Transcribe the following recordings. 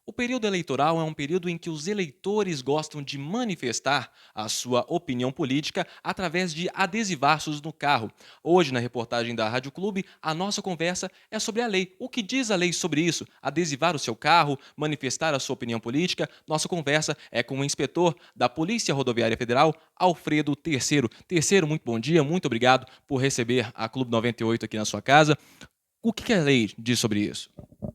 O período eleitoral é um período em que os eleitores gostam de manifestar a sua opinião política através de adesivaços no carro. Hoje, na reportagem da Rádio Clube, a nossa conversa é sobre a lei. O que diz a lei sobre isso? Adesivar o seu carro, manifestar a sua opinião política? Nossa conversa é com o inspetor da Polícia Rodoviária Federal, Alfredo Terceiro. Terceiro, muito bom dia, muito obrigado por receber a Clube 98 aqui na sua casa. O que a lei diz sobre isso?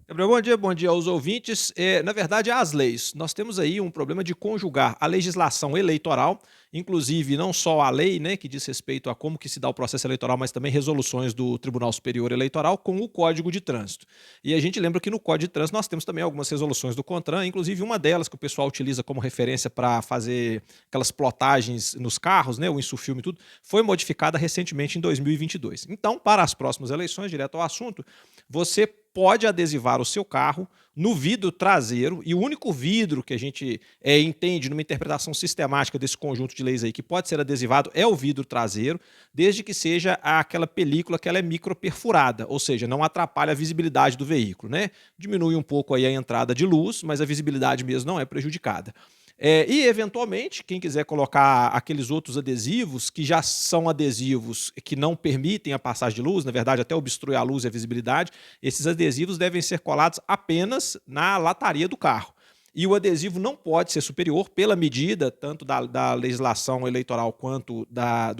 Gabriel, bom dia aos ouvintes. Na verdade, as leis. Nós temos aí um problema de conjugar a legislação eleitoral, inclusive não só a lei, né, que diz respeito a como que se dá o processo eleitoral, mas também resoluções do Tribunal Superior Eleitoral com o Código de Trânsito. E a gente lembra que no Código de Trânsito nós temos também algumas resoluções do CONTRAN, inclusive uma delas que o pessoal utiliza como referência para fazer aquelas plotagens nos carros, né, o insufilme e tudo, foi modificada recentemente em 2022. Então, para as próximas eleições, direto ao assunto, você pode adesivar o seu carro no vidro traseiro, e o único vidro que a gente entende numa interpretação sistemática desse conjunto de leis aí que pode ser adesivado é o vidro traseiro, desde que seja aquela película que ela é microperfurada, ou seja, não atrapalha a visibilidade do veículo, né? Diminui um pouco aí a entrada de luz, mas a visibilidade mesmo não é prejudicada. E, eventualmente, quem quiser colocar aqueles outros adesivos, que já são adesivos que não permitem a passagem de luz, na verdade até obstrui a luz e a visibilidade, esses adesivos devem ser colados apenas na lataria do carro. E o adesivo não pode ser superior, pela medida, tanto da legislação eleitoral quanto da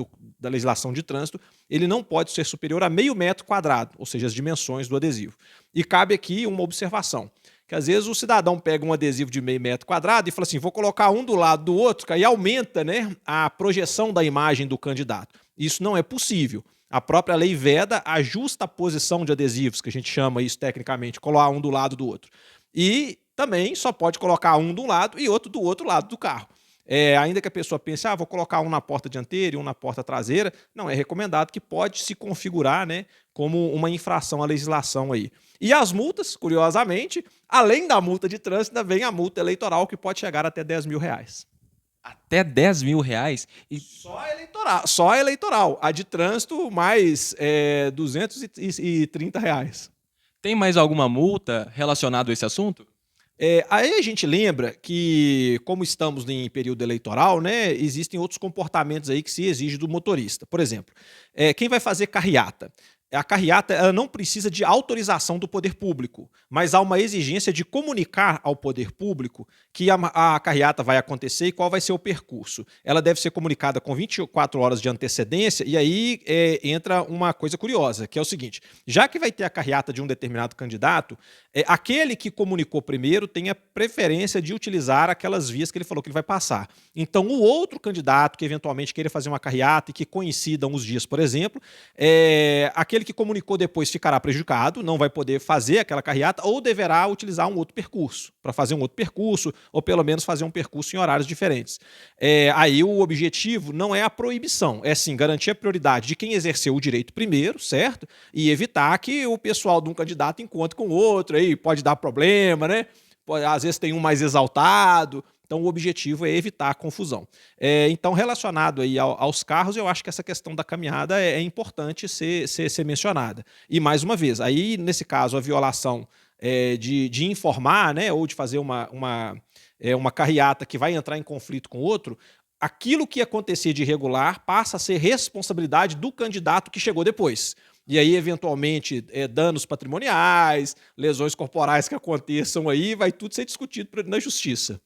legislação de trânsito, ele não pode ser superior a 0,5 m², ou seja, as dimensões do adesivo. E cabe aqui uma observação, que às vezes o cidadão pega um adesivo de 0,5 m² e fala assim, vou colocar um do lado do outro, que aí aumenta, né, a projeção da imagem do candidato. Isso não é possível. A própria lei veda a justa posição de adesivos, que a gente chama isso tecnicamente, colar um do lado do outro. E também só pode colocar um de um lado e outro do outro lado do carro. Ainda que a pessoa pense, vou colocar um na porta dianteira e um na porta traseira, não, é recomendado que pode se configurar, né, como uma infração à legislação aí. E as multas, curiosamente, além da multa de trânsito, ainda vem a multa eleitoral, que pode chegar até R$ 10.000. Até R$ 10.000? Só a eleitoral. A de trânsito, mais R$ 230. Tem mais alguma multa relacionada a esse assunto? Aí a gente lembra que, como estamos em período eleitoral, né, existem outros comportamentos aí que se exige do motorista. Por exemplo, quem vai fazer carreata? A carreata ela não precisa de autorização do poder público, mas há uma exigência de comunicar ao poder público que a carreata vai acontecer e qual vai ser o percurso. Ela deve ser comunicada com 24 horas de antecedência, e aí entra uma coisa curiosa, que é o seguinte: já que vai ter a carreata de um determinado candidato, aquele que comunicou primeiro tem a preferência de utilizar aquelas vias que ele falou que ele vai passar. Então, o outro candidato que eventualmente queira fazer uma carreata e que coincidam os dias, por exemplo, aquele que comunicou depois ficará prejudicado, não vai poder fazer aquela carreata ou deverá utilizar um outro percurso, para fazer um outro percurso, ou pelo menos fazer um percurso em horários diferentes. Aí o objetivo não é a proibição, é sim garantir a prioridade de quem exerceu o direito primeiro, certo? E evitar que o pessoal de um candidato encontre com o outro, aí pode dar problema, né? Às vezes tem um mais exaltado. Então, o objetivo é evitar a confusão. Então, relacionado aí aos carros, eu acho que essa questão da caminhada é importante ser mencionada. E, mais uma vez, aí, nesse caso, a violação de informar, né, ou de fazer uma carreata que vai entrar em conflito com o outro, aquilo que acontecer de irregular passa a ser responsabilidade do candidato que chegou depois. E aí, eventualmente, danos patrimoniais, lesões corporais que aconteçam aí, vai tudo ser discutido na justiça.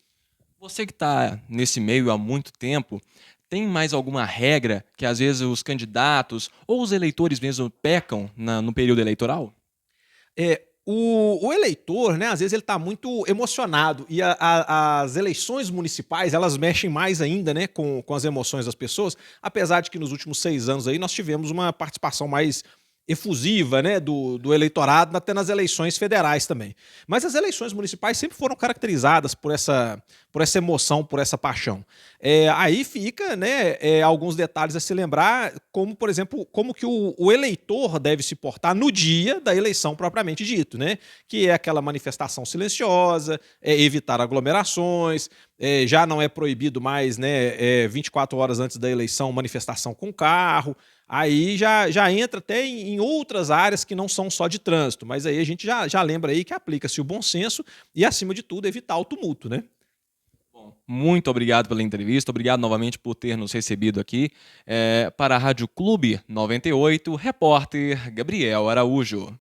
Você que está nesse meio há muito tempo, tem mais alguma regra que às vezes os candidatos ou os eleitores mesmo pecam no período eleitoral? O eleitor, né, às vezes ele está muito emocionado e as eleições municipais elas mexem mais ainda, né, com as emoções das pessoas, apesar de que nos últimos 6 anos aí nós tivemos uma participação mais efusiva, né, do eleitorado, até nas eleições federais também. Mas as eleições municipais sempre foram caracterizadas por essa emoção, por essa paixão. Aí fica, né, alguns detalhes a se lembrar, como, por exemplo, como que o eleitor deve se portar no dia da eleição propriamente dito, né? Que é aquela manifestação silenciosa, evitar aglomerações, já não é proibido mais, né, 24 horas antes da eleição, manifestação com carro. aí já entra até em outras áreas que não são só de trânsito, mas aí a gente já lembra aí que aplica-se o bom senso e, acima de tudo, evitar o tumulto, né? Bom, muito obrigado pela entrevista, obrigado novamente por ter nos recebido aqui. Para a Rádio Clube 98, repórter Gabriel Araújo.